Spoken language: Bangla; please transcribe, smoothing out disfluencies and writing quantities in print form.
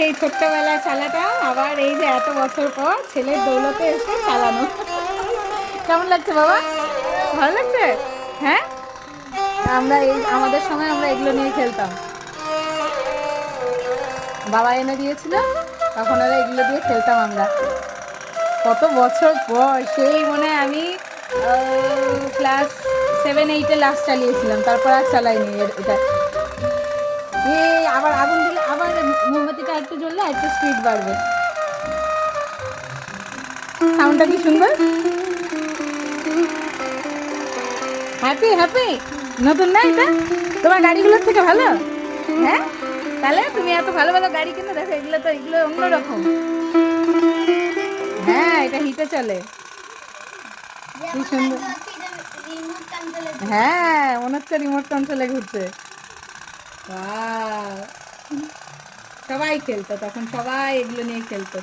সেই ছোট্টবেলায় চালাতাম, আবার এই যে এত বছর পর ছেলের দৌলতে এসে চালানো। কেমন লাগছে বাবা? ভালো লাগছে? হ্যাঁ, আমরা এই আমাদের সময় আমরা এগুলো নিয়ে খেলতাম। বাবা এনে দিয়েছিল, তখন ওরা এগুলো দিয়ে খেলতাম আমরা। কত বছর পর, সেই মনে হয় আমি ক্লাস 7-8-এ লাস্ট চালিয়েছিলাম, তারপর আর চালাইনি এটা। এই আবার আগুন দিলে, আবার মোমবাতিটা একটু জ্বললে একটু স্পিড বাড়বে। সাউন্ডটা কি সুন্দর! Happy happy. নতুন না এটা? তোমার গাড়িগুলোর থেকে ভালো? হ্যাঁ, তাহলে তুমি এত ভালো ভালো গাড়ি কিনে দেখো, এগুলো তো এগুলো অন্যরকম। হ্যাঁ, এটা হিটে চলে। কি সুন্দর! হ্যাঁ, মনে হচ্ছে রিমোট কন্ট্রোলে ঘুরছে। সবাই খেলতো তখন, সবাই এগুলো নিয়ে খেলতো।